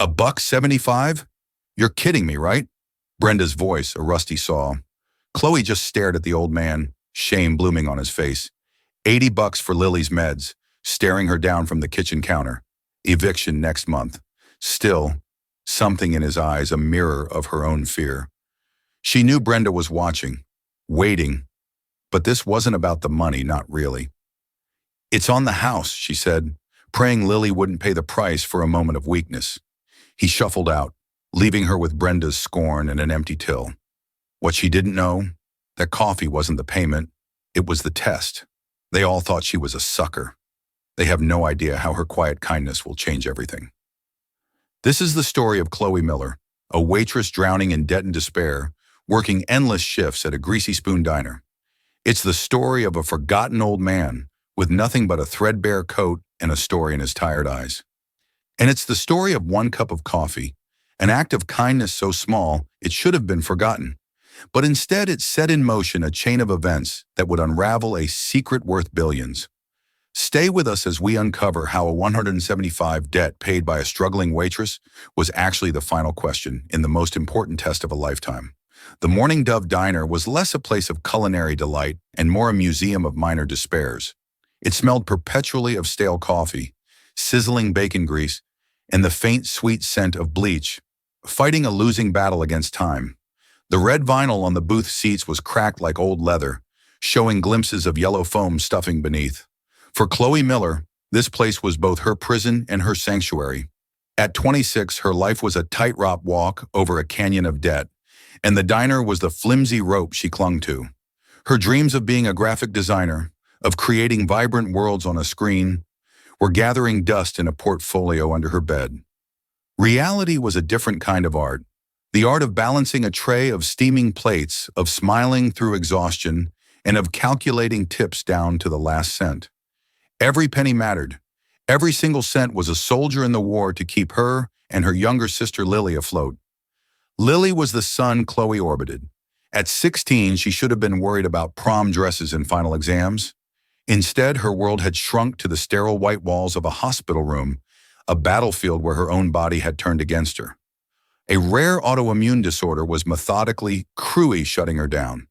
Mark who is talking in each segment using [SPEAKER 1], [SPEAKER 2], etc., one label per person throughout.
[SPEAKER 1] $1.75? You're kidding me, right? Brenda's voice, a rusty saw. Chloe just stared at the old man, shame blooming on his face. $80 for Lily's meds, staring her down from the kitchen counter. Eviction next month. Still, something in his eyes, a mirror of her own fear. She knew Brenda was watching, waiting, but this wasn't about the money, not really. It's on the house, she said, praying Lily wouldn't pay the price for a moment of weakness. He shuffled out, leaving her with Brenda's scorn and an empty till. What she didn't know, that coffee wasn't the payment, it was the test. They all thought she was a sucker. They have no idea how her quiet kindness will change everything. This is the story of Chloe Miller, a waitress drowning in debt and despair, working endless shifts at a greasy spoon diner. It's the story of a forgotten old man with nothing but a threadbare coat and a story in his tired eyes. And it's the story of one cup of coffee, an act of kindness so small it should have been forgotten. But instead it set in motion a chain of events that would unravel a secret worth billions. Stay with us as we uncover how a $175 debt paid by a struggling waitress was actually the final question in the most important test of a lifetime. The Morning Dove Diner was less a place of culinary delight and more a museum of minor despairs. It smelled perpetually of stale coffee, sizzling bacon grease, and the faint sweet scent of bleach, fighting a losing battle against time. The red vinyl on the booth seats was cracked like old leather, showing glimpses of yellow foam stuffing beneath. For Chloe Miller, this place was both her prison and her sanctuary. At 26, her life was a tightrope walk over a canyon of debt, and the diner was the flimsy rope she clung to. Her dreams of being a graphic designer, of creating vibrant worlds on a screen, were gathering dust in a portfolio under her bed. Reality was a different kind of art. The art of balancing a tray of steaming plates, of smiling through exhaustion, and of calculating tips down to the last cent. Every penny mattered. Every single cent was a soldier in the war to keep her and her younger sister Lily afloat. Lily was the sun Chloe orbited. At 16, she should have been worried about prom dresses and final exams. Instead, her world had shrunk to the sterile white walls of a hospital room, a battlefield where her own body had turned against her. A rare autoimmune disorder was methodically, cruelly shutting her down.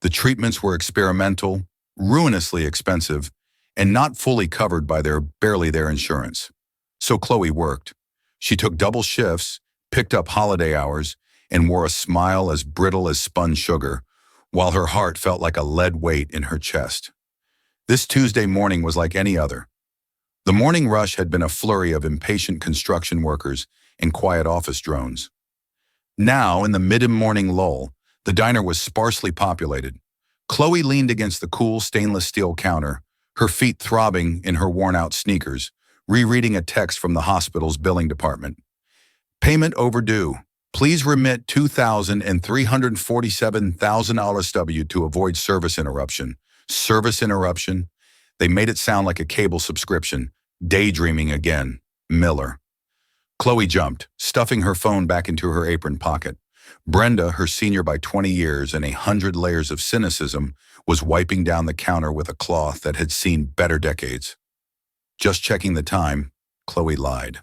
[SPEAKER 1] The treatments were experimental, ruinously expensive, and not fully covered by their barely their insurance. So Chloe worked. She took double shifts, picked up holiday hours, and wore a smile as brittle as spun sugar, while her heart felt like a lead weight in her chest. This Tuesday morning was like any other. The morning rush had been a flurry of impatient construction workers and quiet office drones. Now, in the mid-morning lull, the diner was sparsely populated. Chloe leaned against the cool stainless steel counter, her feet throbbing in her worn-out sneakers, rereading a text from the hospital's billing department. Payment overdue. Please remit $2,347,000 W to avoid service interruption. Service interruption? They made it sound like a cable subscription. Daydreaming again. Miller. Chloe jumped, stuffing her phone back into her apron pocket. Brenda, her senior by 20 years and 100 layers of cynicism, was wiping down the counter with a cloth that had seen better decades. Just checking the time, Chloe lied.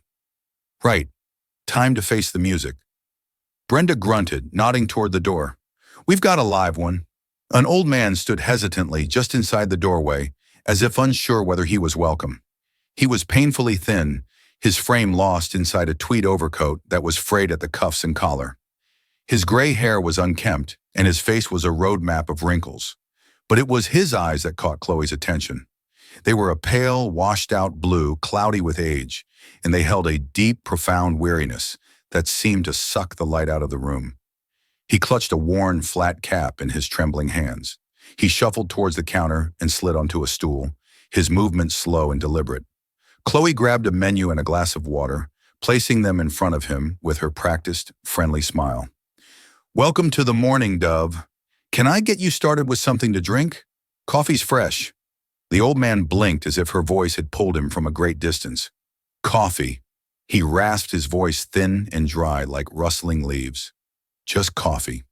[SPEAKER 1] Right. Time to face the music. Brenda grunted, nodding toward the door. We've got a live one. An old man stood hesitantly just inside the doorway, as if unsure whether he was welcome. He was painfully thin, his frame lost inside a tweed overcoat that was frayed at the cuffs and collar. His gray hair was unkempt, and his face was a road map of wrinkles. But it was his eyes that caught Chloe's attention. They were a pale, washed-out blue, cloudy with age, and they held a deep, profound weariness that seemed to suck the light out of the room. He clutched a worn, flat cap in his trembling hands. He shuffled towards the counter and slid onto a stool, his movements slow and deliberate. Chloe grabbed a menu and a glass of water, placing them in front of him with her practiced, friendly smile. Welcome to the Morning Dove. Can I get you started with something to drink? Coffee's fresh. The old man blinked as if her voice had pulled him from a great distance. Coffee. He rasped, his voice thin and dry like rustling leaves. Just coffee.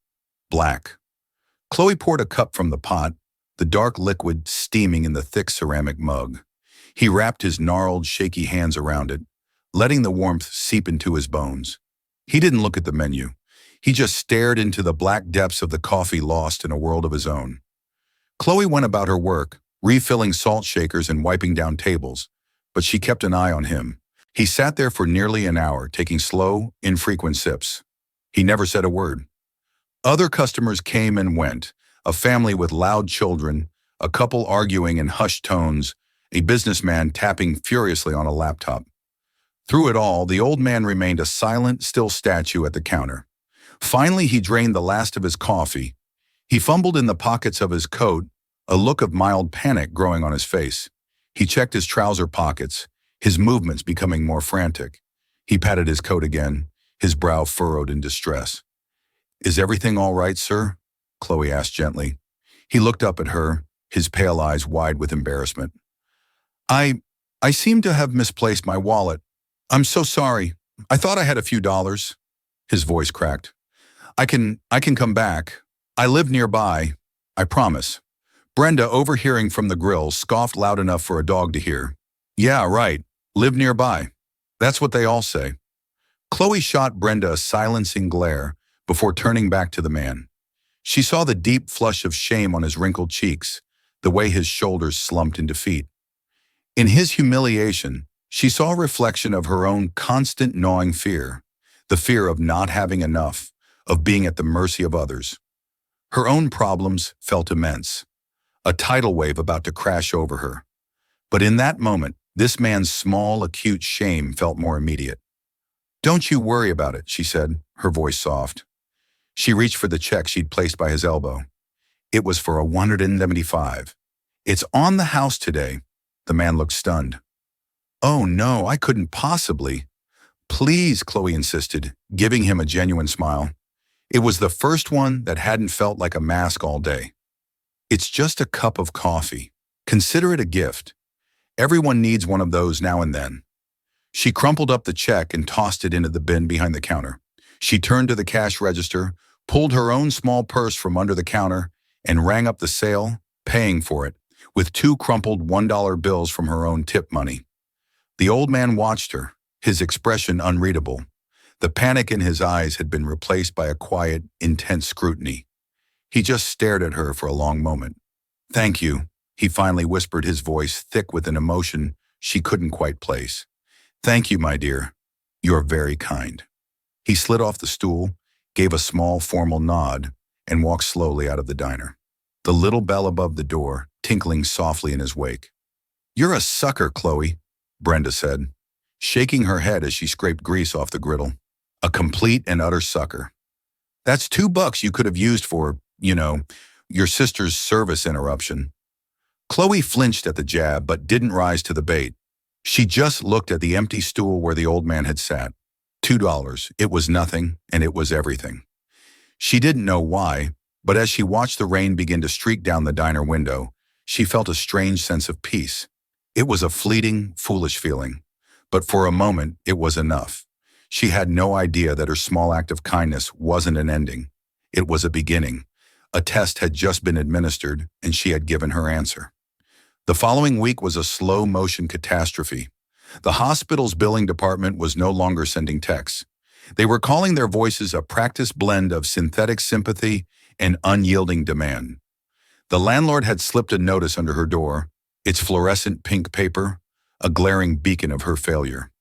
[SPEAKER 1] Black. Chloe poured a cup from the pot, the dark liquid steaming in the thick ceramic mug. He wrapped his gnarled, shaky hands around it, letting the warmth seep into his bones. He didn't look at the menu. He just stared into the black depths of the coffee, lost in a world of his own. Chloe went about her work, refilling salt shakers and wiping down tables, but she kept an eye on him. He sat there for nearly an hour, taking slow, infrequent sips. He never said a word. Other customers came and went, a family with loud children, a couple arguing in hushed tones, a businessman tapping furiously on a laptop. Through it all, the old man remained a silent, still statue at the counter. Finally, he drained the last of his coffee. He fumbled in the pockets of his coat, a look of mild panic growing on his face. He checked his trouser pockets, his movements becoming more frantic. He patted his coat again, his brow furrowed in distress. "Is everything all right, sir?" Chloe asked gently. He looked up at her, his pale eyes wide with embarrassment. I seem to have misplaced my wallet. I'm so sorry. I thought I had a few dollars." His voice cracked. I can come back. I live nearby. I promise." Brenda, overhearing from the grill, scoffed loud enough for a dog to hear. "Yeah, right. Live nearby. That's what they all say." Chloe shot Brenda a silencing glare before turning back to the man. She saw the deep flush of shame on his wrinkled cheeks, the way his shoulders slumped in defeat. In his humiliation, she saw a reflection of her own constant gnawing fear, the fear of not having enough, of being at the mercy of others. Her own problems felt immense, a tidal wave about to crash over her. But in that moment, this man's small, acute shame felt more immediate. "Don't you worry about it," she said, her voice soft. She reached for the check she'd placed by his elbow. It was for $175. "It's on the house today." The man looked stunned. "Oh no, I couldn't possibly." "Please," Chloe insisted, giving him a genuine smile. It was the first one that hadn't felt like a mask all day. "It's just a cup of coffee. Consider it a gift. Everyone needs one of those now and then." She crumpled up the check and tossed it into the bin behind the counter. She turned to the cash register, pulled her own small purse from under the counter, and rang up the sale, paying for it, with 2 crumpled $1 bills from her own tip money. The old man watched her, his expression unreadable. The panic in his eyes had been replaced by a quiet, intense scrutiny. He just stared at her for a long moment. "Thank you," he finally whispered, his voice thick with an emotion she couldn't quite place. "Thank you, my dear. You're very kind." He slid off the stool, gave a small, formal nod, and walked slowly out of the diner, the little bell above the door tinkling softly in his wake. "You're a sucker, Chloe," Brenda said, shaking her head as she scraped grease off the griddle. "A complete and utter sucker. That's $2 you could have used for, your sister's service interruption." Chloe flinched at the jab but didn't rise to the bait. She just looked at the empty stool where the old man had sat. $2. It was nothing, and it was everything. She didn't know why, but as she watched the rain begin to streak down the diner window, she felt a strange sense of peace. It was a fleeting, foolish feeling, but for a moment it was enough. She had no idea that her small act of kindness wasn't an ending. It was a beginning. A test had just been administered, and she had given her answer. The following week was a slow-motion catastrophe. The hospital's billing department was no longer sending texts. They were calling their voices a practiced blend of synthetic sympathy and unyielding demand. The landlord had slipped a notice under her door, its fluorescent pink paper, a glaring beacon of her failure.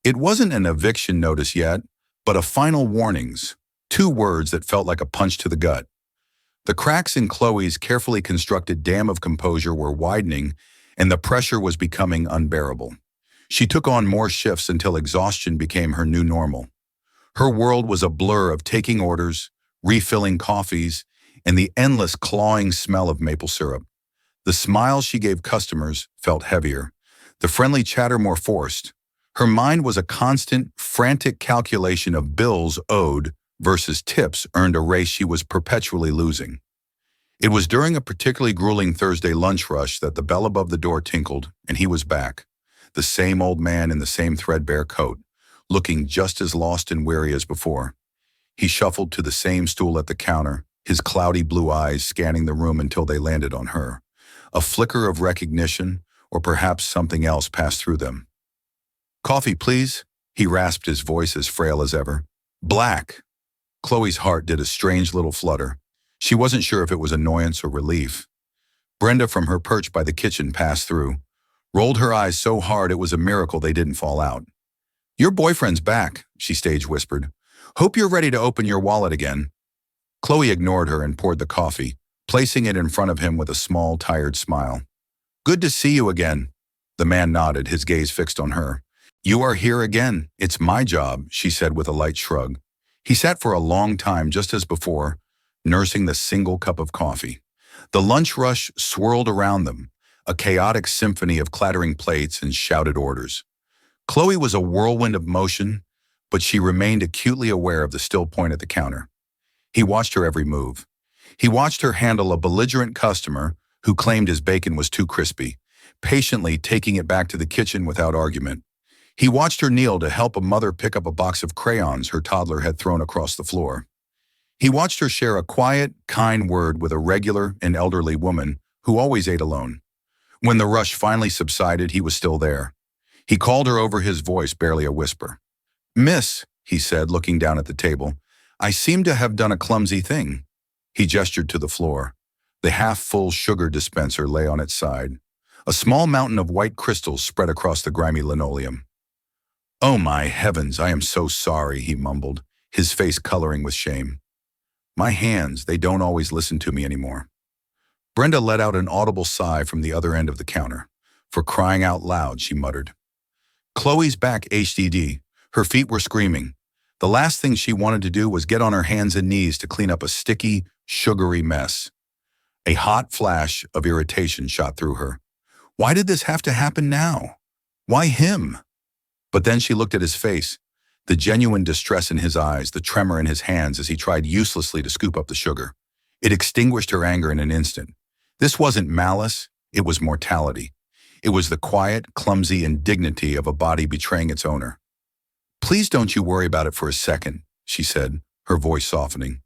[SPEAKER 1] It wasn't an eviction notice yet, but a final warnings, 2 words that felt like a punch to the gut. The cracks in Chloe's carefully constructed dam of composure were widening, and the pressure was becoming unbearable. She took on more shifts until exhaustion became her new normal. Her world was a blur of taking orders, refilling coffees, and the endless clawing smell of maple syrup. The smiles she gave customers felt heavier, the friendly chatter more forced. Her mind was a constant, frantic calculation of bills owed versus tips earned, a race she was perpetually losing. It was during a particularly grueling Thursday lunch rush that the bell above the door tinkled, and he was back. The same old man in the same threadbare coat, looking just as lost and weary as before. He shuffled to the same stool at the counter, his cloudy blue eyes scanning the room until they landed on her. A flicker of recognition, or perhaps something else, passed through them. Coffee, please? He rasped, his voice as frail as ever. Black. Chloe's heart did a strange little flutter. She wasn't sure if it was annoyance or relief. Brenda from her perch by the kitchen passed through, rolled her eyes so hard it was a miracle they didn't fall out. Your boyfriend's back, she stage whispered. Hope you're ready to open your wallet again. Chloe ignored her and poured the coffee, placing it in front of him with a small, tired smile. Good to see you again. The man nodded, his gaze fixed on her. You are here again. It's my job, she said with a light shrug. He sat for a long time just as before, nursing the single cup of coffee. The lunch rush swirled around them, a chaotic symphony of clattering plates and shouted orders. Chloe was a whirlwind of motion, but she remained acutely aware of the still point at the counter. He watched her every move. He watched her handle a belligerent customer who claimed his bacon was too crispy, patiently taking it back to the kitchen without argument. He watched her kneel to help a mother pick up a box of crayons her toddler had thrown across the floor. He watched her share a quiet, kind word with a regular and elderly woman who always ate alone. When the rush finally subsided, he was still there. He called her over, his voice barely a whisper. Miss, he said, looking down at the table, I seem to have done a clumsy thing. He gestured to the floor. The half-full sugar dispenser lay on its side. A small mountain of white crystals spread across the grimy linoleum. Oh my heavens, I am so sorry, he mumbled, his face coloring with shame. My hands, they don't always listen to me anymore. Brenda let out an audible sigh from the other end of the counter. For crying out loud, she muttered. Chloe's back HDD. Her feet were screaming. The last thing she wanted to do was get on her hands and knees to clean up a sticky, sugary mess. A hot flash of irritation shot through her. Why did this have to happen now? Why him? But then she looked at his face, the genuine distress in his eyes, the tremor in his hands as he tried uselessly to scoop up the sugar. It extinguished her anger in an instant. This wasn't malice, it was mortality. It was the quiet, clumsy indignity of a body betraying its owner. Please don't you worry about it for a second, she said, her voice softening.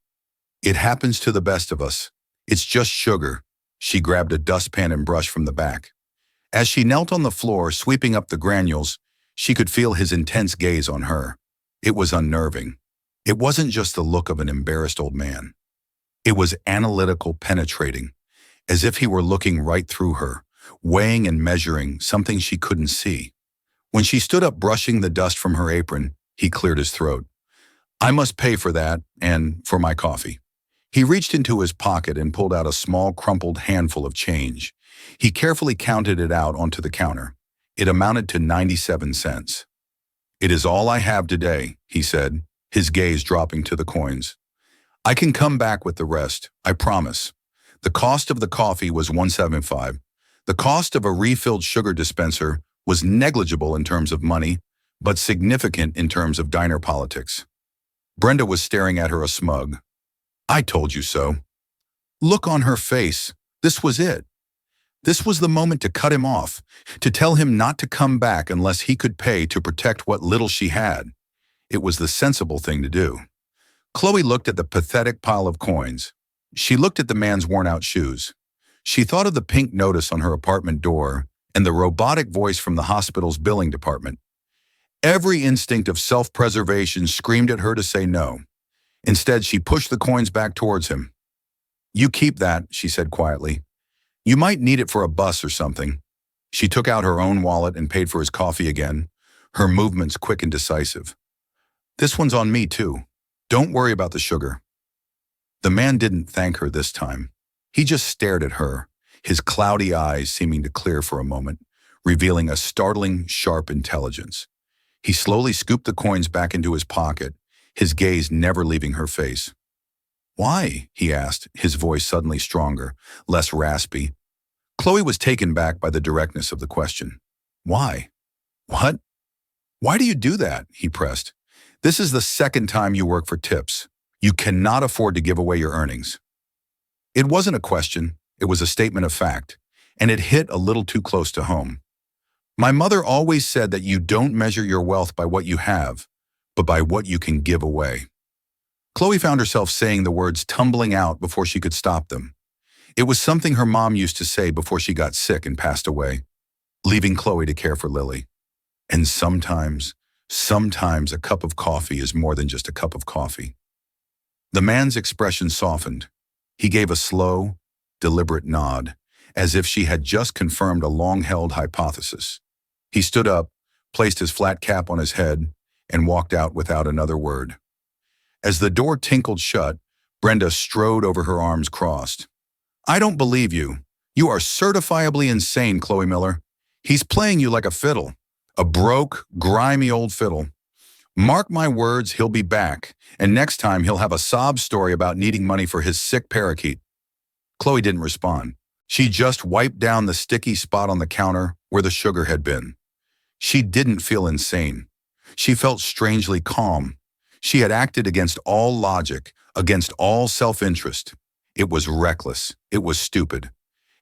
[SPEAKER 1] It happens to the best of us. It's just sugar. She grabbed a dustpan and brush from the back. As she knelt on the floor, sweeping up the granules, she could feel his intense gaze on her. It was unnerving. It wasn't just the look of an embarrassed old man. It was analytical, penetrating, as if he were looking right through her, weighing and measuring something she couldn't see. When she stood up brushing the dust from her apron, he cleared his throat. I must pay for that and for my coffee. He reached into his pocket and pulled out a small crumpled handful of change. He carefully counted it out onto the counter. It amounted to 97 cents. It is all I have today, he said, his gaze dropping to the coins. I can come back with the rest, I promise. The cost of the coffee was $1.75. The cost of a refilled sugar dispenser was negligible in terms of money, but significant in terms of diner politics. Brenda was staring at her, a smug. I told you so. Look on her face. This was it. This was the moment to cut him off, to tell him not to come back unless he could pay to protect what little she had. It was the sensible thing to do. Chloe looked at the pathetic pile of coins. She looked at the man's worn-out shoes. She thought of the pink notice on her apartment door and the robotic voice from the hospital's billing department. Every instinct of self-preservation screamed at her to say no. Instead, she pushed the coins back towards him. You keep that, she said quietly. You might need it for a bus or something. She took out her own wallet and paid for his coffee again, her movements quick and decisive. This one's on me, too. Don't worry about the sugar. The man didn't thank her this time. He just stared at her, his cloudy eyes seeming to clear for a moment, revealing a startling, sharp intelligence. He slowly scooped the coins back into his pocket, his gaze never leaving her face. Why? He asked, his voice suddenly stronger, less raspy. Chloe was taken back by the directness of the question. Why? What? Why do you do that? He pressed. This is the second time you work for tips. You cannot afford to give away your earnings. It wasn't a question, it was a statement of fact, and it hit a little too close to home. My mother always said that you don't measure your wealth by what you have, but by what you can give away. Chloe found herself saying the words tumbling out before she could stop them. It was something her mom used to say before she got sick and passed away, leaving Chloe to care for Lily. And sometimes a cup of coffee is more than just a cup of coffee. The man's expression softened. He gave a slow, deliberate nod, as if she had just confirmed a long-held hypothesis. He stood up, placed his flat cap on his head, and walked out without another word. As the door tinkled shut, Brenda strode over, her arms crossed. "I don't believe you. You are certifiably insane, Chloe Miller. He's playing you like a fiddle. A broke, grimy old fiddle. Mark my words, he'll be back, and next time he'll have a sob story about needing money for his sick parakeet." Chloe didn't respond. She just wiped down the sticky spot on the counter where the sugar had been. She didn't feel insane. She felt strangely calm. She had acted against all logic, against all self-interest. It was reckless. It was stupid.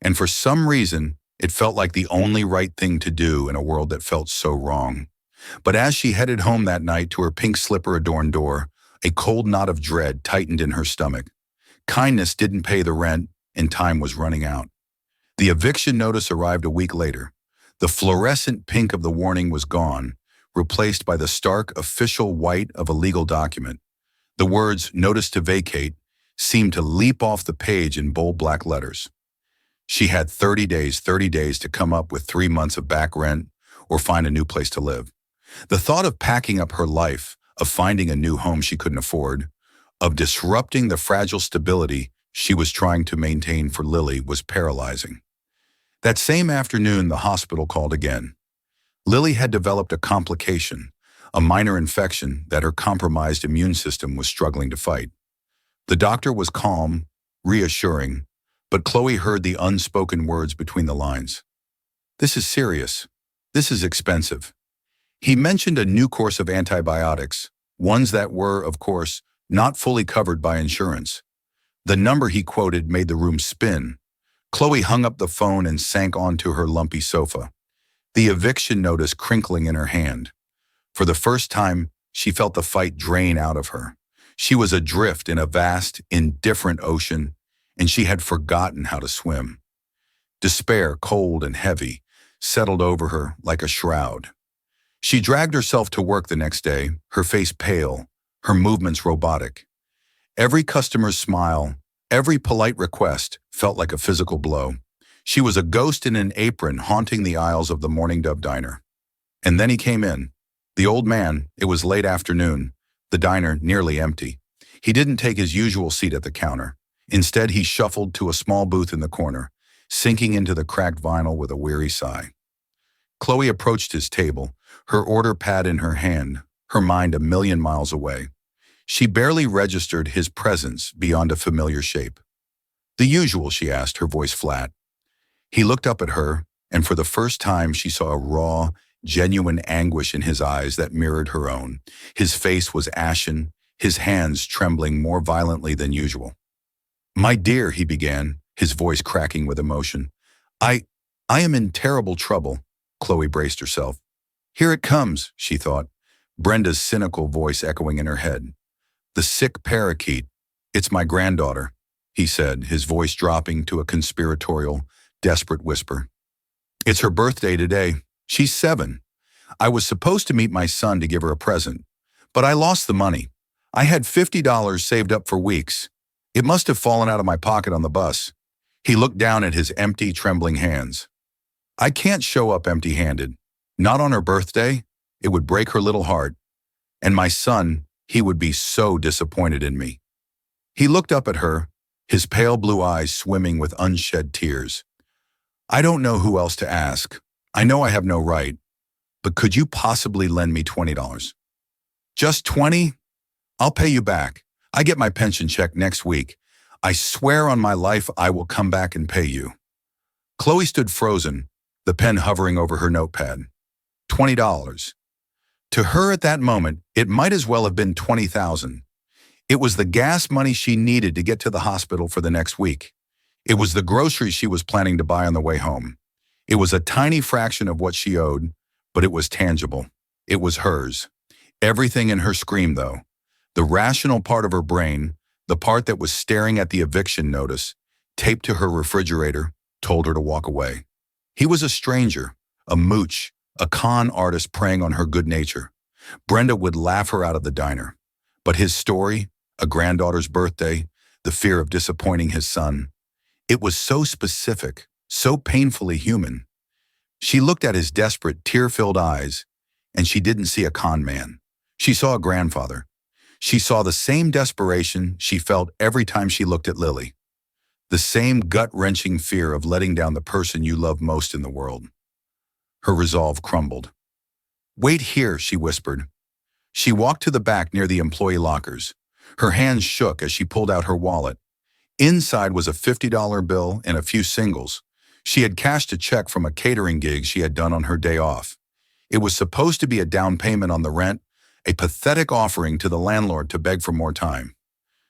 [SPEAKER 1] And for some reason, it felt like the only right thing to do in a world that felt so wrong. But as she headed home that night to her pink slipper-adorned door, a cold knot of dread tightened in her stomach. Kindness didn't pay the rent, and time was running out. The eviction notice arrived a week later. The fluorescent pink of the warning was gone, replaced by the stark official white of a legal document. The words "Notice to Vacate" seemed to leap off the page in bold black letters. She had 30 days to come up with 3 months of back rent or find a new place to live. The thought of packing up her life, of finding a new home she couldn't afford, of disrupting the fragile stability she was trying to maintain for Lily was paralyzing. That same afternoon, the hospital called again. Lily had developed a complication, a minor infection that her compromised immune system was struggling to fight. The doctor was calm, reassuring, but Chloe heard the unspoken words between the lines. "This is serious. This is expensive." He mentioned a new course of antibiotics, ones that were, of course, not fully covered by insurance. The number he quoted made the room spin. Chloe hung up the phone and sank onto her lumpy sofa, the eviction notice crinkling in her hand. For the first time, she felt the fight drain out of her. She was adrift in a vast, indifferent ocean, and she had forgotten how to swim. Despair, cold and heavy, settled over her like a shroud. She dragged herself to work the next day, her face pale, her movements robotic. Every customer's smile, every polite request felt like a physical blow. She was a ghost in an apron haunting the aisles of the Morning Dove diner. And then he came in. The old man. It was late afternoon, the diner nearly empty. He didn't take his usual seat at the counter. Instead, he shuffled to a small booth in the corner, sinking into the cracked vinyl with a weary sigh. Chloe approached his table, her order pad in her hand, her mind a million miles away. She barely registered his presence beyond a familiar shape. "The usual?" she asked, her voice flat. He looked up at her, and for the first time she saw a raw, genuine anguish in his eyes that mirrored her own. His face was ashen, his hands trembling more violently than usual. "My dear," he began, his voice cracking with emotion. I am in terrible trouble." Chloe braced herself. "Here it comes," she thought, Brenda's cynical voice echoing in her head. "The sick parakeet. It's my granddaughter," he said, his voice dropping to a conspiratorial, desperate whisper. "It's her birthday today. She's 7. I was supposed to meet my son to give her a present, but I lost the money. I had $50 saved up for weeks. It must have fallen out of my pocket on the bus." He looked down at his empty, trembling hands. "I can't show up empty-handed. Not on her birthday. It would break her little heart. And my son, he would be so disappointed in me." He looked up at her, his pale blue eyes swimming with unshed tears. "I don't know who else to ask. I know I have no right. But could you possibly lend me $20? "Just 20? I'll pay you back. I get my pension check next week. I swear on my life I will come back and pay you." Chloe stood frozen, the pen hovering over her notepad. $20. To her at that moment, it might as well have been 20,000. It was the gas money she needed to get to the hospital for the next week. It was the groceries she was planning to buy on the way home. It was a tiny fraction of what she owed, but it was tangible. It was hers. Everything in her screamed, though. The rational part of her brain, the part that was staring at the eviction notice, taped to her refrigerator, told her to walk away. He was a stranger, a mooch, a con artist preying on her good nature. Brenda would laugh her out of the diner. But his story, a granddaughter's birthday, the fear of disappointing his son, it was so specific, so painfully human. She looked at his desperate, tear-filled eyes, and she didn't see a con man. She saw a grandfather. She saw the same desperation she felt every time she looked at Lily. The same gut-wrenching fear of letting down the person you love most in the world. Her resolve crumbled. "Wait here," she whispered. She walked to the back near the employee lockers. Her hands shook as she pulled out her wallet. Inside was a $50 bill and a few singles. She had cashed a check from a catering gig she had done on her day off. It was supposed to be a down payment on the rent, a pathetic offering to the landlord to beg for more time.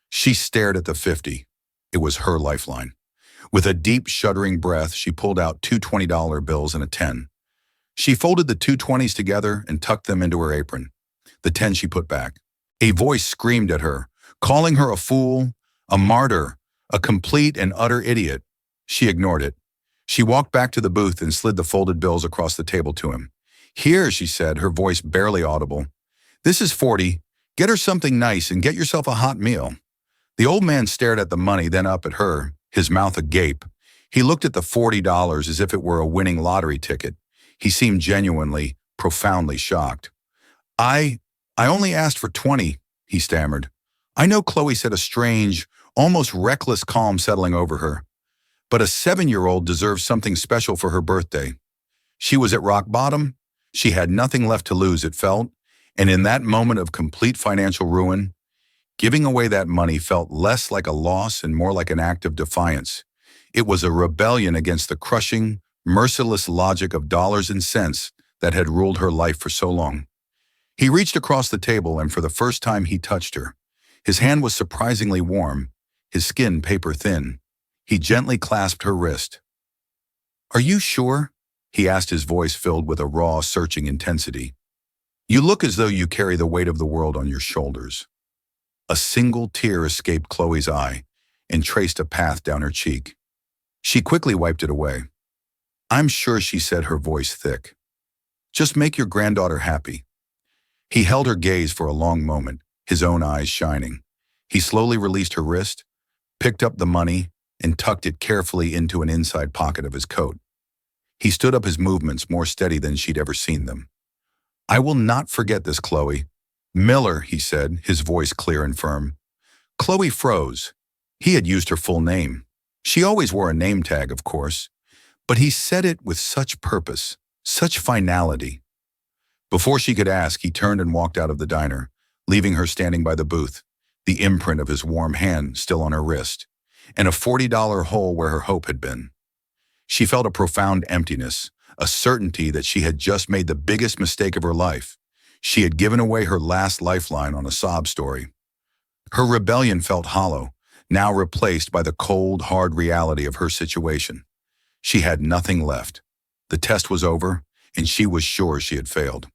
[SPEAKER 1] She stared at the 50. It was her lifeline. With a deep, shuddering breath, she pulled out two $20 bills and a 10. She folded the two 20s together and tucked them into her apron. The 10 she put back. A voice screamed at her, calling her a fool, a martyr, a complete and utter idiot. She ignored it. She walked back to the booth and slid the folded bills across the table to him. "Here," she said, her voice barely audible. "This is 40. Get her something nice and get yourself a hot meal." The old man stared at the money, then up at her, his mouth agape. He looked at the $40 as if it were a winning lottery ticket. He seemed genuinely, profoundly shocked. I only asked for 20, he stammered. I know Chloe said, a strange, almost reckless calm settling over her. But a 7-year-old deserves something special for her birthday. She was at rock bottom. She had nothing left to lose, it felt. And in that moment of complete financial ruin, giving away that money felt less like a loss and more like an act of defiance. It was a rebellion against the crushing, merciless logic of dollars and cents that had ruled her life for so long. He reached across the table, and for the first time he touched her. His hand was surprisingly warm, his skin paper thin. He gently clasped her wrist. "Are you sure?" he asked, his voice filled with a raw, searching intensity. "You look as though you carry the weight of the world on your shoulders." A single tear escaped Chloe's eye and traced a path down her cheek. She quickly wiped it away. "I'm sure," she said, her voice thick. "Just make your granddaughter happy." He held her gaze for a long moment, his own eyes shining. He slowly released her wrist, picked up the money, and tucked it carefully into an inside pocket of his coat. He stood up, his movements more steady than she'd ever seen them. "I will not forget this, Chloe." "Miller," he said, his voice clear and firm. Chloe froze. He had used her full name. She always wore a name tag, of course, but he said it with such purpose, such finality. Before she could ask, he turned and walked out of the diner, leaving her standing by the booth, the imprint of his warm hand still on her wrist, and a $40 hole where her hope had been. She felt a profound emptiness, a certainty that she had just made the biggest mistake of her life. She had given away her last lifeline on a sob story. Her rebellion felt hollow, now replaced by the cold, hard reality of her situation. She had nothing left. The test was over, and she was sure she had failed.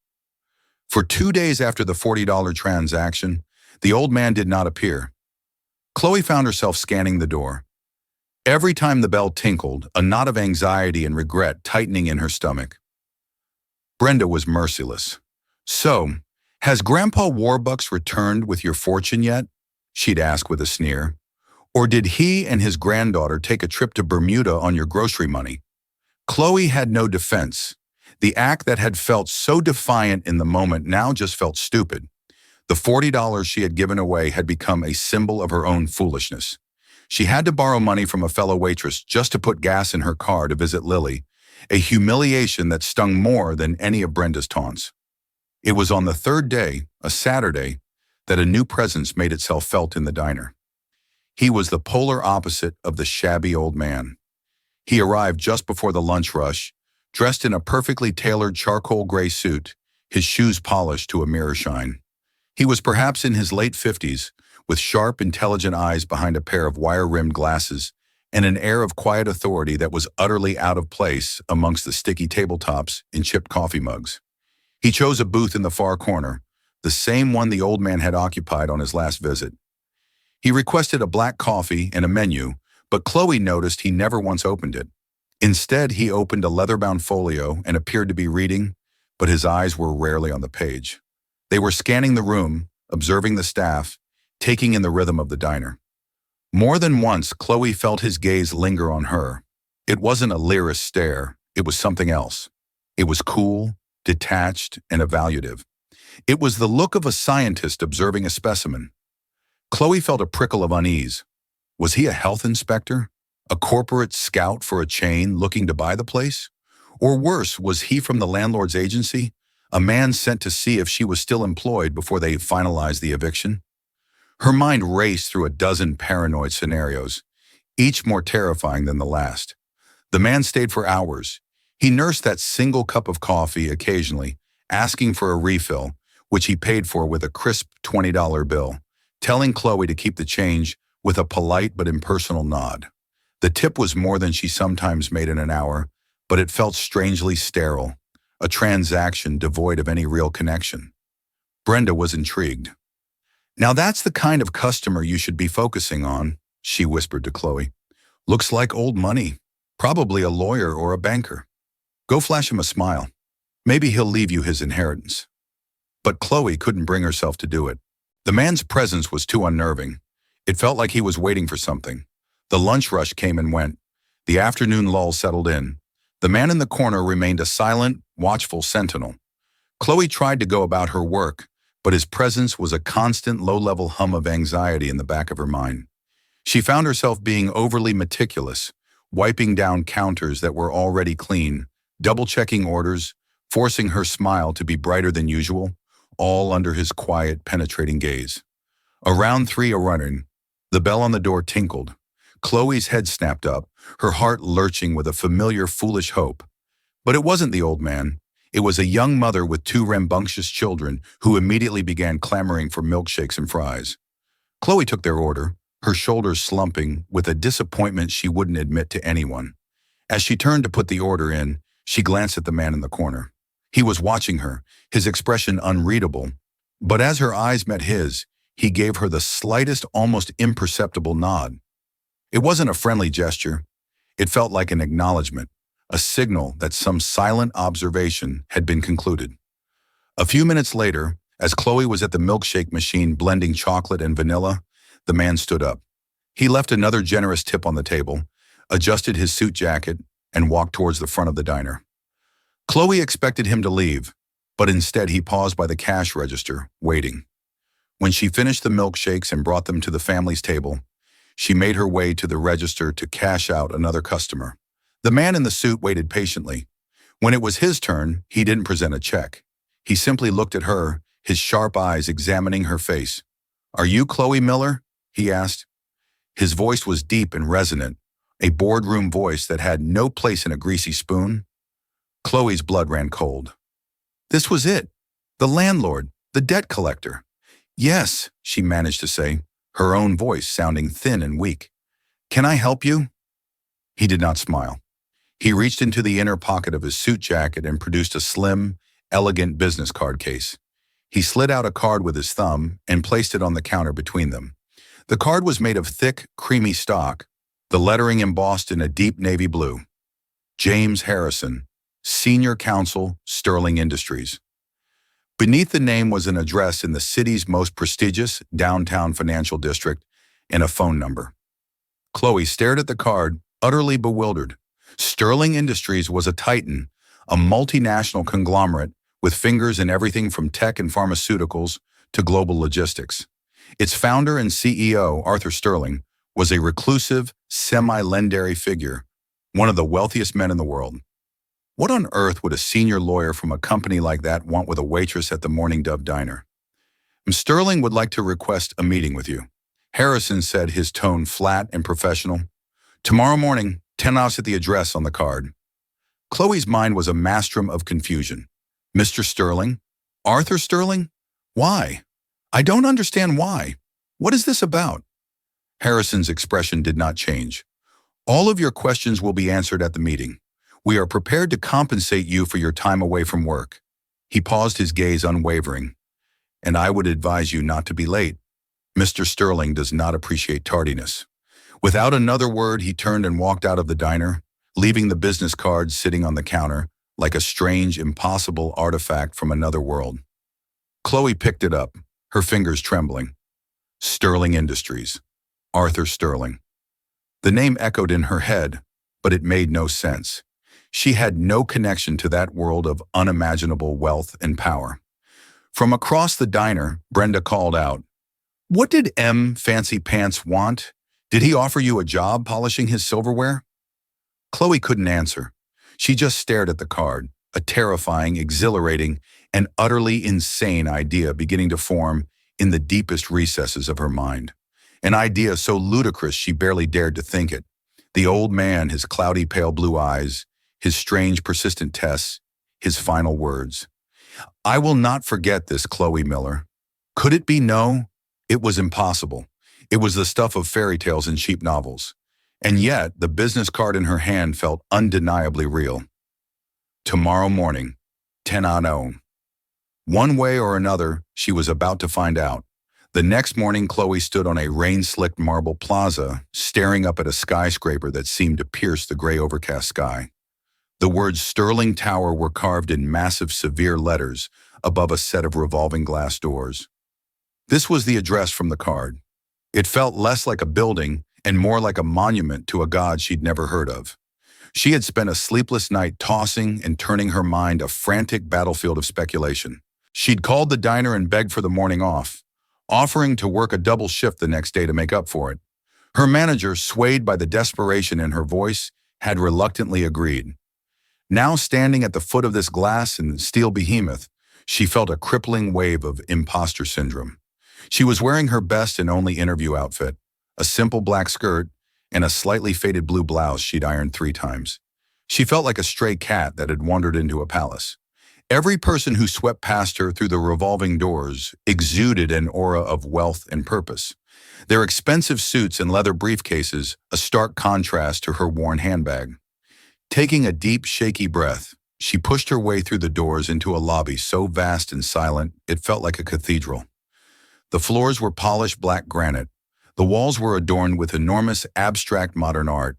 [SPEAKER 1] For 2 days after the $40 transaction, the old man did not appear. Chloe found herself scanning the door. Every time the bell tinkled, a knot of anxiety and regret tightening in her stomach. Brenda was merciless. "So, has Grandpa Warbucks returned with your fortune yet?" she'd ask with a sneer. "Or did he and his granddaughter take a trip to Bermuda on your grocery money?" Chloe had no defense. The act that had felt so defiant in the moment now just felt stupid. The $40 she had given away had become a symbol of her own foolishness. She had to borrow money from a fellow waitress just to put gas in her car to visit Lily, a humiliation that stung more than any of Brenda's taunts. It was on the third day, a Saturday, that a new presence made itself felt in the diner. He was the polar opposite of the shabby old man. He arrived just before the lunch rush, dressed in a perfectly tailored charcoal gray suit, his shoes polished to a mirror shine. He was perhaps in his late 50s, with sharp, intelligent eyes behind a pair of wire-rimmed glasses and an air of quiet authority that was utterly out of place amongst the sticky tabletops and chipped coffee mugs. He chose a booth in the far corner, the same one the old man had occupied on his last visit. He requested a black coffee and a menu, but Chloe noticed he never once opened it. Instead, he opened a leather-bound folio and appeared to be reading but his eyes were rarely on the page. They were scanning the room, observing the staff, taking in the rhythm of the diner. More than once, Chloe felt his gaze linger on her. It wasn't a leerous stare, it was something else. It was cool, detached, and evaluative. It was the look of a scientist observing a specimen. Chloe felt a prickle of unease. Was he a health inspector? A corporate scout for a chain looking to buy the place? Or worse, was he from the landlord's agency? A man sent to see if she was still employed before they finalized the eviction? Her mind raced through a dozen paranoid scenarios, each more terrifying than the last. The man stayed for hours. He nursed that single cup of coffee occasionally, asking for a refill, which he paid for with a crisp $20 bill, telling Chloe to keep the change with a polite but impersonal nod. The tip was more than she sometimes made in an hour, but it felt strangely sterile, a transaction devoid of any real connection. Brenda was intrigued. "Now that's the kind of customer you should be focusing on," she whispered to Chloe. "Looks like old money, probably a lawyer or a banker. Go flash him a smile. Maybe he'll leave you his inheritance." But Chloe couldn't bring herself to do it. The man's presence was too unnerving. It felt like he was waiting for something. The lunch rush came and went. The afternoon lull settled in. The man in the corner remained a silent, watchful sentinel. Chloe tried to go about her work, but his presence was a constant low-level hum of anxiety in the back of her mind. She found herself being overly meticulous, wiping down counters that were already clean, double-checking orders, forcing her smile to be brighter than usual, all under his quiet, penetrating gaze. Around 3 running, the bell on the door tinkled. Chloe's head snapped up, her heart lurching with a familiar, foolish hope. But it wasn't the old man. It was a young mother with 2 rambunctious children who immediately began clamoring for milkshakes and fries. Chloe took their order, her shoulders slumping with a disappointment she wouldn't admit to anyone. As she turned to put the order in, she glanced at the man in the corner. He was watching her, his expression unreadable, but as her eyes met his, he gave her the slightest, almost imperceptible nod. It wasn't a friendly gesture. It felt like an acknowledgement, a signal that some silent observation had been concluded. A few minutes later, as Chloe was at the milkshake machine blending chocolate and vanilla, the man stood up. He left another generous tip on the table, adjusted his suit jacket, and walked towards the front of the diner. Chloe expected him to leave, but instead he paused by the cash register, waiting. When she finished the milkshakes and brought them to the family's table, she made her way to the register to cash out another customer. The man in the suit waited patiently. When it was his turn, he didn't present a check. He simply looked at her, his sharp eyes examining her face. "Are you Chloe Miller?" he asked. His voice was deep and resonant, a boardroom voice that had no place in a greasy spoon. Chloe's blood ran cold. This was it. The landlord, the debt collector. "Yes," she managed to say, her own voice sounding thin and weak. "Can I help you?" He did not smile. He reached into the inner pocket of his suit jacket and produced a slim, elegant business card case. He slid out a card with his thumb and placed it on the counter between them. The card was made of thick, creamy stock, the lettering embossed in a deep navy blue. James Harrison, Senior Counsel, Sterling Industries. Beneath the name was an address in the city's most prestigious downtown financial district and a phone number. Chloe stared at the card, utterly bewildered. Sterling Industries was a titan, a multinational conglomerate with fingers in everything from tech and pharmaceuticals to global logistics. Its founder and CEO, Arthur Sterling, was a reclusive, semi-legendary figure, one of the wealthiest men in the world. What on earth would a senior lawyer from a company like that want with a waitress at the Morning Dove Diner? "Sterling would like to request a meeting with you," Harrison said, his tone flat and professional. "Tomorrow morning, 10 hours at the address on the card." Chloe's mind was a maelstrom of confusion. Mr. Sterling? Arthur Sterling? Why? I don't understand why. What is this about? Harrison's expression did not change. "All of your questions will be answered at the meeting. We are prepared to compensate you for your time away from work." He paused, his gaze unwavering. "And I would advise you not to be late. Mr. Sterling does not appreciate tardiness." Without another word, he turned and walked out of the diner, leaving the business cards sitting on the counter, like a strange, impossible artifact from another world. Chloe picked it up, her fingers trembling. Sterling Industries. Arthur Sterling. The name echoed in her head, but it made no sense. She had no connection to that world of unimaginable wealth and power. From across the diner, Brenda called out, "What did M. Fancy Pants want? Did he offer you a job polishing his silverware?" Chloe couldn't answer. She just stared at the card, a terrifying, exhilarating, and utterly insane idea beginning to form in the deepest recesses of her mind. An idea so ludicrous she barely dared to think it. The old man, his cloudy pale blue eyes, his strange persistent tests, his final words. "I will not forget this, Chloe Miller." Could it be no? It was impossible. It was the stuff of fairy tales and cheap novels. And yet, the business card in her hand felt undeniably real. Tomorrow morning, 10:00. One way or another, she was about to find out. The next morning, Chloe stood on a rain-slicked marble plaza, staring up at a skyscraper that seemed to pierce the gray overcast sky. The words Sterling Tower were carved in massive, severe letters above a set of revolving glass doors. This was the address from the card. It felt less like a building and more like a monument to a god she'd never heard of. She had spent a sleepless night tossing and turning her mind a frantic battlefield of speculation. She'd called the diner and begged for the morning off, offering to work a double shift the next day to make up for it. Her manager, swayed by the desperation in her voice, had reluctantly agreed. Now standing at the foot of this glass and steel behemoth, she felt a crippling wave of imposter syndrome. She was wearing her best and only interview outfit, a simple black skirt and a slightly faded blue blouse she'd ironed 3 times. She felt like a stray cat that had wandered into a palace. Every person who swept past her through the revolving doors exuded an aura of wealth and purpose. Their expensive suits and leather briefcases, a stark contrast to her worn handbag. Taking a deep, shaky breath, she pushed her way through the doors into a lobby so vast and silent it felt like a cathedral. The floors were polished black granite. The walls were adorned with enormous abstract modern art,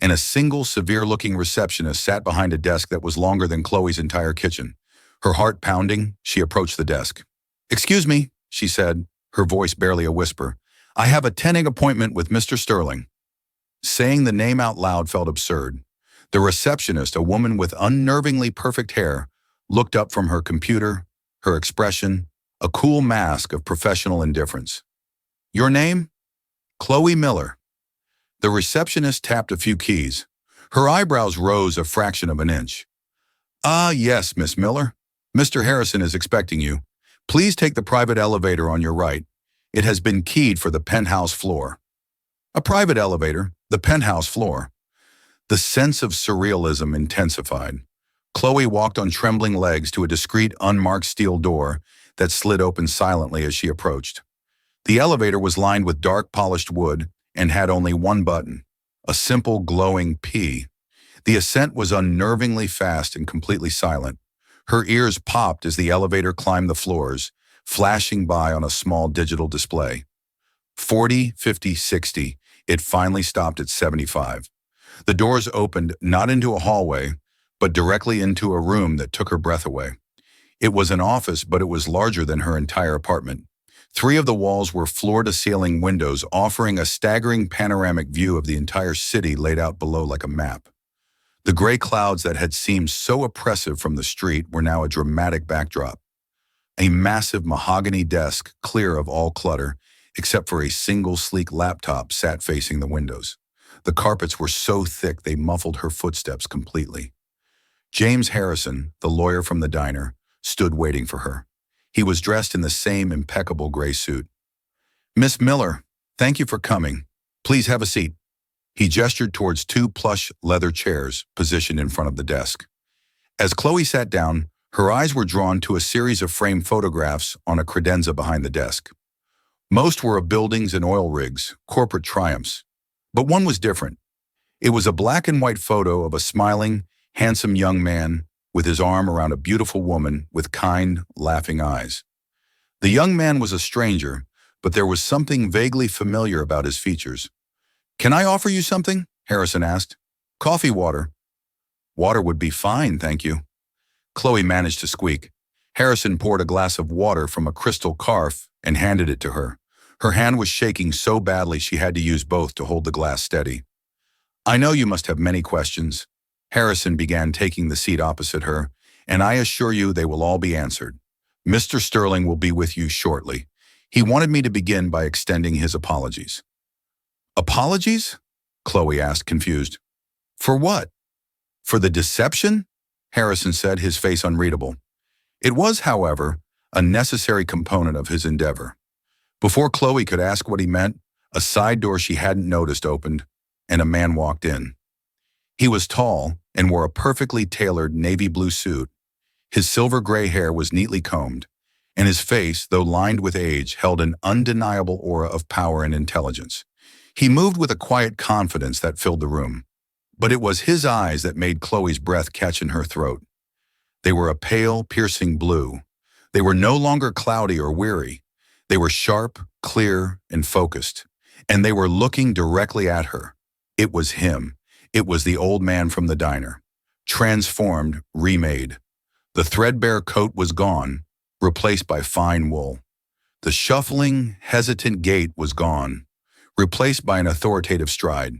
[SPEAKER 1] and a single severe-looking receptionist sat behind a desk that was longer than Chloe's entire kitchen. Her heart pounding, she approached the desk. "Excuse me," she said, her voice barely a whisper. "I have a 10 appointment with Mr. Sterling." Saying the name out loud felt absurd. The receptionist, a woman with unnervingly perfect hair, looked up from her computer, her expression, a cool mask of professional indifference. "Your name?" "Chloe Miller." The receptionist tapped a few keys. Her eyebrows rose a fraction of an inch. "Ah, yes, Miss Miller. Mr. Harrison is expecting you. Please take the private elevator on your right. It has been keyed for the penthouse floor." A private elevator, the penthouse floor. The sense of surrealism intensified. Chloe walked on trembling legs to a discreet, unmarked steel door that slid open silently as she approached. The elevator was lined with dark, polished wood and had only one button, a simple, glowing P. The ascent was unnervingly fast and completely silent. Her ears popped as the elevator climbed the floors, flashing by on a small digital display. 40, 50, 60. It finally stopped at 75. The doors opened not into a hallway, but directly into a room that took her breath away. It was an office, but it was larger than her entire apartment. 3 of the walls were floor-to-ceiling windows, offering a staggering panoramic view of the entire city laid out below like a map. The gray clouds that had seemed so oppressive from the street were now a dramatic backdrop. A massive mahogany desk, clear of all clutter, except for a single sleek laptop, sat facing the windows. The carpets were so thick they muffled her footsteps completely. James Harrison, the lawyer from the diner, stood waiting for her. He was dressed in the same impeccable gray suit. "Miss Miller, thank you for coming. Please have a seat." He gestured towards 2 plush leather chairs positioned in front of the desk. As Chloe sat down, her eyes were drawn to a series of framed photographs on a credenza behind the desk. Most were of buildings and oil rigs, corporate triumphs. But one was different. It was a black and white photo of a smiling, handsome young man with his arm around a beautiful woman with kind, laughing eyes. The young man was a stranger, but there was something vaguely familiar about his features. "Can I offer you something?" Harrison asked. "Coffee, water." "Water would be fine, thank you." Chloe managed to squeak. Harrison poured a glass of water from a crystal carafe and handed it to her. Her hand was shaking so badly she had to use both to hold the glass steady. I know you must have many questions. Harrison began taking the seat opposite her, and I assure you they will all be answered. Mr. Sterling will be with you shortly. He wanted me to begin by extending his apologies. Apologies? Chloe asked, confused. For what? For the deception? Harrison said, his face unreadable. It was, however, a necessary component of his endeavor. Before Chloe could ask what he meant, a side door she hadn't noticed opened, and a man walked in. He was tall and wore a perfectly tailored navy blue suit. His silver gray hair was neatly combed, and his face, though lined with age, held an undeniable aura of power and intelligence. He moved with a quiet confidence that filled the room. But it was his eyes that made Chloe's breath catch in her throat. They were a pale, piercing blue. They were no longer cloudy or weary. They were sharp, clear, and focused. And they were looking directly at her. It was him. It was the old man from the diner. Transformed, remade. The threadbare coat was gone, replaced by fine wool. The shuffling, hesitant gait was gone, replaced by an authoritative stride.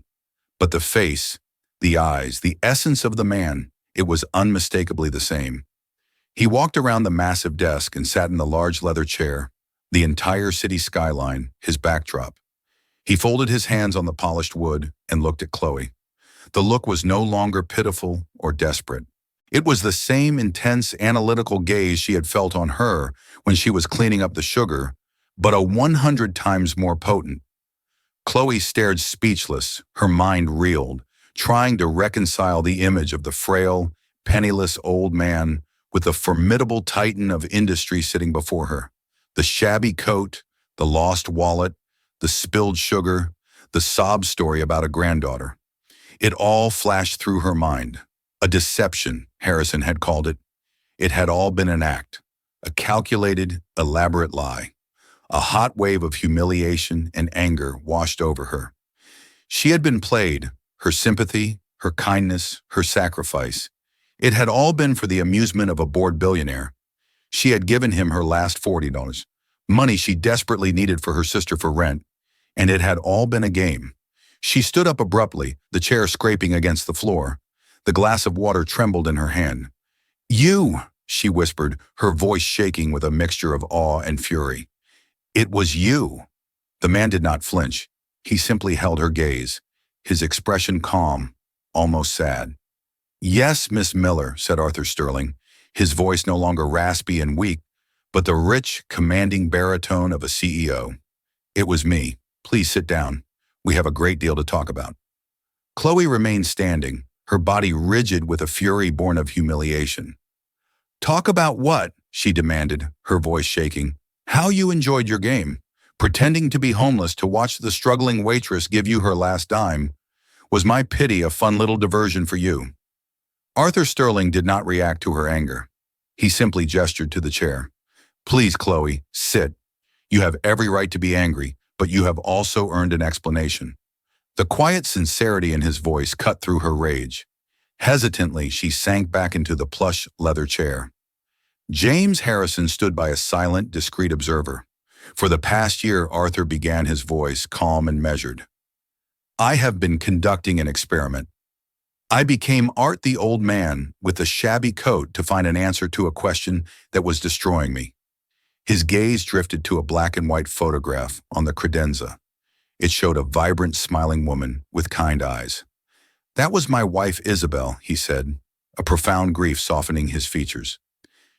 [SPEAKER 1] But the face, the eyes, the essence of the man, it was unmistakably the same. He walked around the massive desk and sat in the large leather chair, the entire city skyline, his backdrop. He folded his hands on the polished wood and looked at Chloe. The look was no longer pitiful or desperate. It was the same intense, analytical gaze she had felt on her when she was cleaning up the sugar, but 100 times more potent. Chloe stared speechless, her mind reeled, trying to reconcile the image of the frail, penniless old man with the formidable titan of industry sitting before her. The shabby coat, the lost wallet, the spilled sugar, the sob story about a granddaughter. It all flashed through her mind. A deception, Harrison had called it. It had all been an act, a calculated, elaborate lie. A hot wave of humiliation and anger washed over her. She had been played, her sympathy, her kindness, her sacrifice. It had all been for the amusement of a bored billionaire. She had given him her last $40, money she desperately needed for her sister for rent, and it had all been a game. She stood up abruptly, the chair scraping against the floor. The glass of water trembled in her hand. "You," she whispered, her voice shaking with a mixture of awe and fury. "It was you." The man did not flinch. He simply held her gaze, his expression calm, almost sad. "Yes, Miss Miller," said Arthur Sterling, his voice no longer raspy and weak, but the rich, commanding baritone of a CEO. "It was me. Please sit down. We have a great deal to talk about." Chloe remained standing, her body rigid with a fury born of humiliation. "Talk about what?" she demanded, her voice shaking. "How you enjoyed your game. Pretending to be homeless to watch the struggling waitress give you her last dime. Was my pity a fun little diversion for you?" Arthur Sterling did not react to her anger. He simply gestured to the chair. "Please, Chloe, sit. You have every right to be angry, but you have also earned an explanation." The quiet sincerity in his voice cut through her rage. Hesitantly, she sank back into the plush leather chair. James Harrison stood by a silent, discreet observer. For the past year, Arthur began, his voice calm and measured. "I have been conducting an experiment. I became Art the old man with a shabby coat to find an answer to a question that was destroying me." His gaze drifted to a black and white photograph on the credenza. It showed a vibrant, smiling woman with kind eyes. "That was my wife, Isabel," he said, a profound grief softening his features.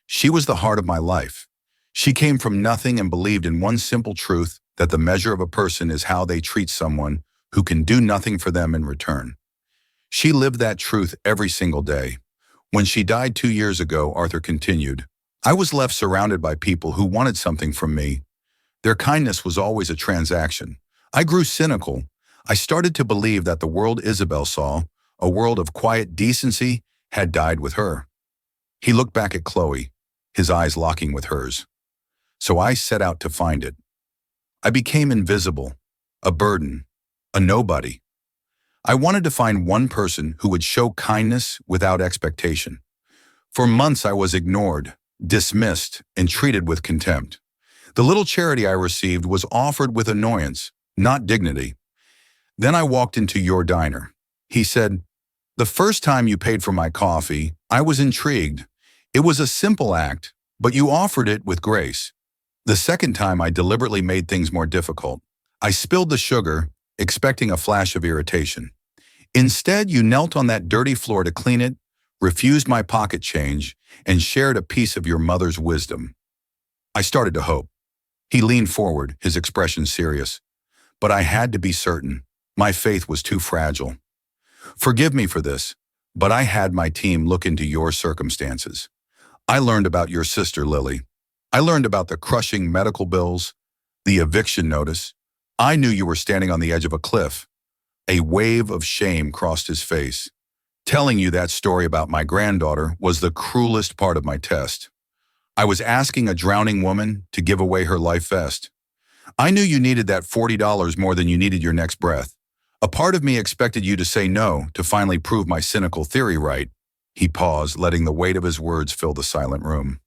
[SPEAKER 1] "She was the heart of my life. She came from nothing and believed in one simple truth, that the measure of a person is how they treat someone who can do nothing for them in return. She lived that truth every single day. When she died 2 years ago," Arthur continued, "I was left surrounded by people who wanted something from me. Their kindness was always a transaction. I grew cynical. I started to believe that the world Isabel saw, a world of quiet decency, had died with her." He looked back at Chloe, his eyes locking with hers. "So I set out to find it. I became invisible, a burden, a nobody. I wanted to find one person who would show kindness without expectation, For months I was ignored, dismissed, and treated with contempt. The little charity I received was offered with annoyance, not dignity. Then I walked into your diner. He said, "The first time you paid for my coffee, I was intrigued. It was a simple act, but you offered it with grace. The second time I deliberately made things more difficult. I spilled the sugar, expecting a flash of irritation. Instead, you knelt on that dirty floor to clean it, refused my pocket change, and shared a piece of your mother's wisdom." I started to hope. He leaned forward, his expression serious. But I had to be certain. My faith was too fragile. "Forgive me for this, but I had my team look into your circumstances. I learned about your sister, Lily. I learned about the crushing medical bills, the eviction notice. I knew you were standing on the edge of a cliff." A wave of shame crossed his face. "Telling you that story about my granddaughter was the cruelest part of my test. I was asking a drowning woman to give away her life vest. I knew you needed that $40 more than you needed your next breath. A part of me expected you to say no to finally prove my cynical theory right." He paused, letting the weight of his words fill the silent room.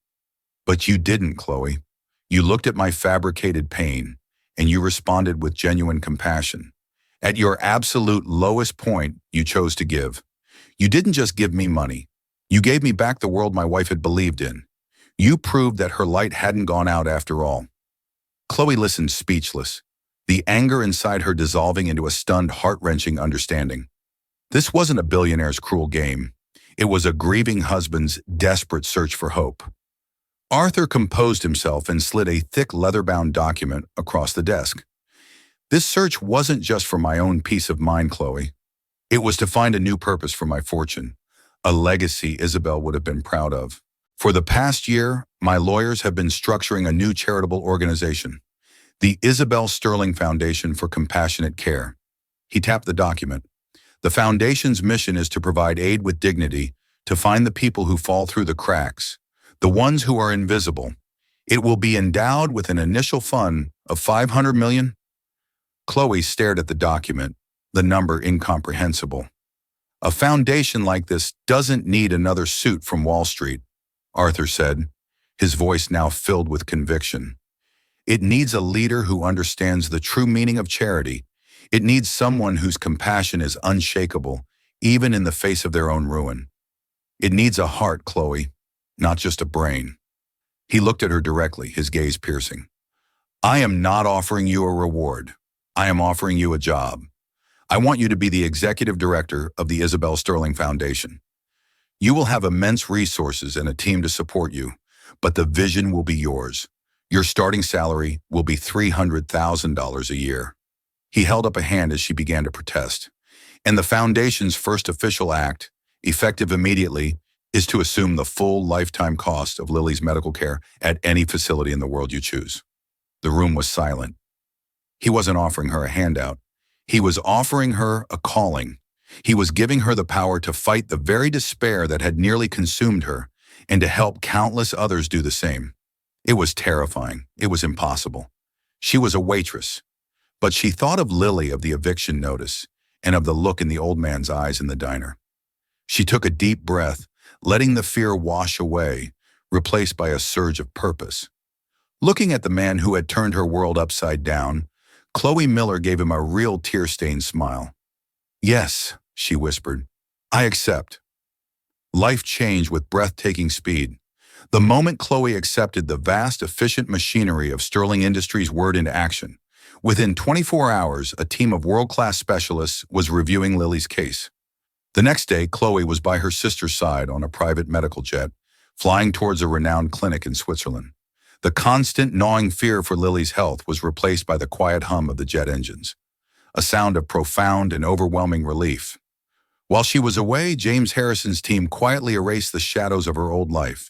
[SPEAKER 1] "But you didn't, Chloe. You looked at my fabricated pain, and you responded with genuine compassion. At your absolute lowest point, you chose to give. You didn't just give me money. You gave me back the world my wife had believed in. You proved that her light hadn't gone out after all." Chloe listened speechless, the anger inside her dissolving into a stunned, heart-wrenching understanding. This wasn't a billionaire's cruel game. It was a grieving husband's desperate search for hope. Arthur composed himself and slid a thick leather-bound document across the desk. "This search wasn't just for my own peace of mind, Chloe. It was to find a new purpose for my fortune, a legacy Isabel would have been proud of. For the past year, my lawyers have been structuring a new charitable organization, the Isabel Sterling Foundation for Compassionate Care." He tapped the document. "The foundation's mission is to provide aid with dignity, to find the people who fall through the cracks, the ones who are invisible. It will be endowed with an initial fund of $500 million. Chloe stared at the document, the number incomprehensible. "A foundation like this doesn't need another suit from Wall Street," Arthur said, his voice now filled with conviction. "It needs a leader who understands the true meaning of charity. It needs someone whose compassion is unshakable, even in the face of their own ruin. It needs a heart, Chloe, not just a brain." He looked at her directly, his gaze piercing. "I am not offering you a reward. I am offering you a job. I want you to be the executive director of the Isabel Sterling Foundation. You will have immense resources and a team to support you, but the vision will be yours. Your starting salary will be $300,000 a year." He held up a hand as she began to protest. "And the foundation's first official act, effective immediately, is to assume the full lifetime cost of Lily's medical care at any facility in the world you choose." The room was silent. He wasn't offering her a handout. He was offering her a calling. He was giving her the power to fight the very despair that had nearly consumed her and to help countless others do the same. It was terrifying. It was impossible. She was a waitress. But she thought of Lily, of the eviction notice, and of the look in the old man's eyes in the diner. She took a deep breath, letting the fear wash away, replaced by a surge of purpose. Looking at the man who had turned her world upside down, Chloe Miller gave him a real tear-stained smile. "Yes," she whispered, "I accept." Life changed with breathtaking speed. The moment Chloe accepted the vast, efficient machinery of Sterling Industries' word into action, within 24 hours, a team of world-class specialists was reviewing Lily's case. The next day, Chloe was by her sister's side on a private medical jet, flying towards a renowned clinic in Switzerland. The constant gnawing fear for Lily's health was replaced by the quiet hum of the jet engines, a sound of profound and overwhelming relief. While she was away, James Harrison's team quietly erased the shadows of her old life.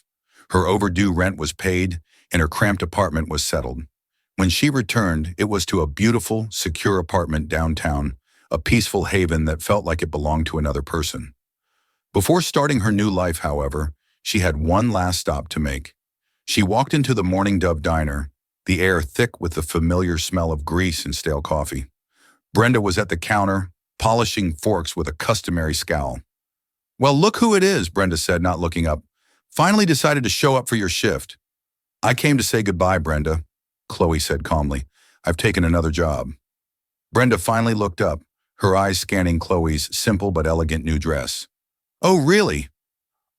[SPEAKER 1] Her overdue rent was paid, and her cramped apartment was settled. When she returned, it was to a beautiful, secure apartment downtown, a peaceful haven that felt like it belonged to another person. Before starting her new life, however, she had one last stop to make. She walked into the Morning Dove diner, the air thick with the familiar smell of grease and stale coffee. Brenda was at the counter, polishing forks with a customary scowl. "Well, look who it is," Brenda said, not looking up. Finally decided to show up for your shift. I came to say goodbye, Brenda, Chloe said calmly. I've taken another job. Brenda finally looked up, her eyes scanning Chloe's simple but elegant new dress. Oh, really?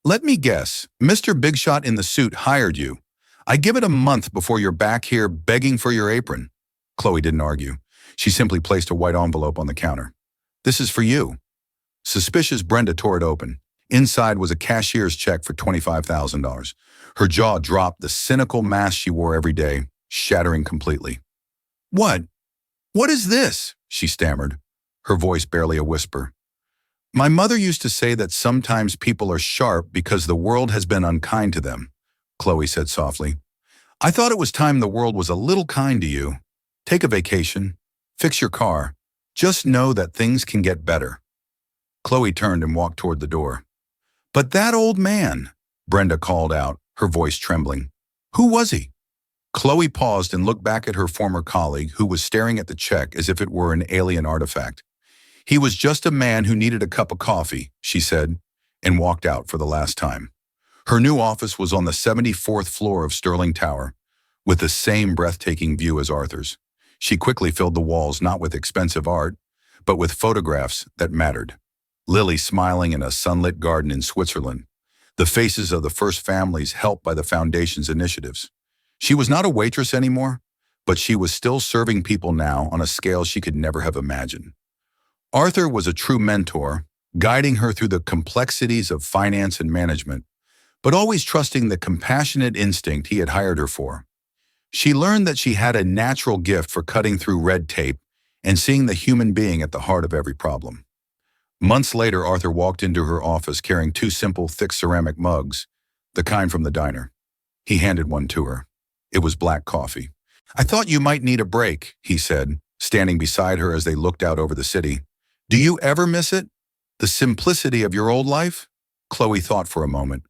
[SPEAKER 1] Let me guess, Mr. Bigshot in the suit hired you. I give it a month before you're back here begging for your apron. Chloe didn't argue. She simply placed a white envelope on the counter. This is for you. Suspicious, Brenda tore it open. Inside was a cashier's check for $25,000. Her jaw dropped, the cynical mask she wore every day, shattering completely. What? What is this? She stammered, her voice barely a whisper. My mother used to say that sometimes people are sharp because the world has been unkind to them, Chloe said softly. I thought it was time the world was a little kind to you. Take a vacation. Fix your car. Just know that things can get better. Chloe turned and walked toward the door. But that old man, Brenda called out, her voice trembling. Who was he? Chloe paused and looked back at her former colleague, who was staring at the check as if it were an alien artifact. He was just a man who needed a cup of coffee, she said, and walked out for the last time. Her new office was on the 74th floor of Sterling Tower, with the same breathtaking view as Arthur's. She quickly filled the walls not with expensive art, but with photographs that mattered. Lily smiling in a sunlit garden in Switzerland, the faces of the first families helped by the foundation's initiatives. She was not a waitress anymore, but she was still serving people now on a scale she could never have imagined. Arthur was a true mentor, guiding her through the complexities of finance and management, but always trusting the compassionate instinct he had hired her for. She learned that she had a natural gift for cutting through red tape and seeing the human being at the heart of every problem. Months later, Arthur walked into her office carrying two simple, thick ceramic mugs, the kind from the diner. He handed one to her. It was black coffee. I thought you might need a break, he said, standing beside her as they looked out over the city. Do you ever miss it? The simplicity of your old life? Chloe thought for a moment.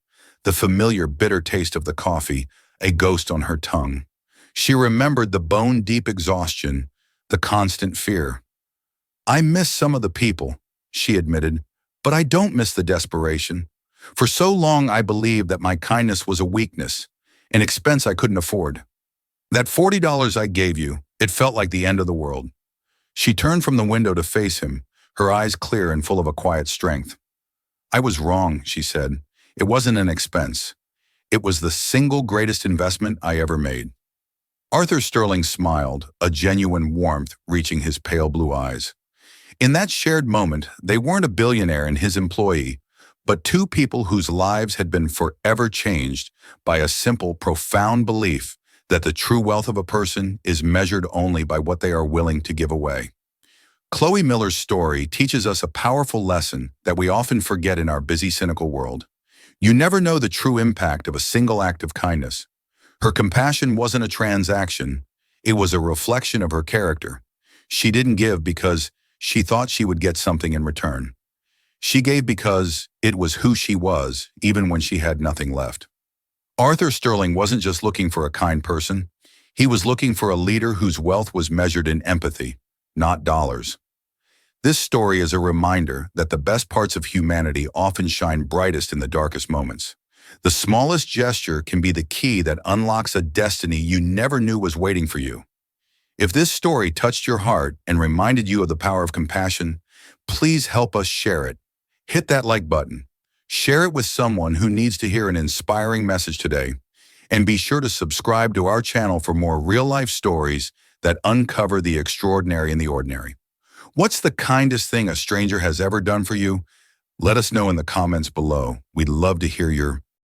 [SPEAKER 1] The familiar, bitter taste of the coffee, a ghost on her tongue. She remembered the bone-deep exhaustion, the constant fear. I miss some of the people, she admitted, but I don't miss the desperation. For so long I believed that my kindness was a weakness, an expense I couldn't afford. That $40 I gave you, it felt like the end of the world. She turned from the window to face him, her eyes clear and full of a quiet strength. I was wrong, she said. It wasn't an expense. It was the single greatest investment I ever made. Arthur Sterling smiled, a genuine warmth reaching his pale blue eyes. In that shared moment, they weren't a billionaire and his employee, but two people whose lives had been forever changed by a simple, profound belief that the true wealth of a person is measured only by what they are willing to give away. Chloe Miller's story teaches us a powerful lesson that we often forget in our busy, cynical world. You never know the true impact of a single act of kindness. Her compassion wasn't a transaction. It was a reflection of her character. She didn't give because she thought she would get something in return. She gave because it was who she was, even when she had nothing left. Arthur Sterling wasn't just looking for a kind person. He was looking for a leader whose wealth was measured in empathy, not dollars. This story is a reminder that the best parts of humanity often shine brightest in the darkest moments. The smallest gesture can be the key that unlocks a destiny you never knew was waiting for you. If this story touched your heart and reminded you of the power of compassion, please help us share it. Hit that like button. Share it with someone who needs to hear an inspiring message today. And be sure to subscribe to our channel for more real-life stories that uncover the extraordinary in the ordinary. What's the kindest thing a stranger has ever done for you? Let us know in the comments below. We'd love to hear your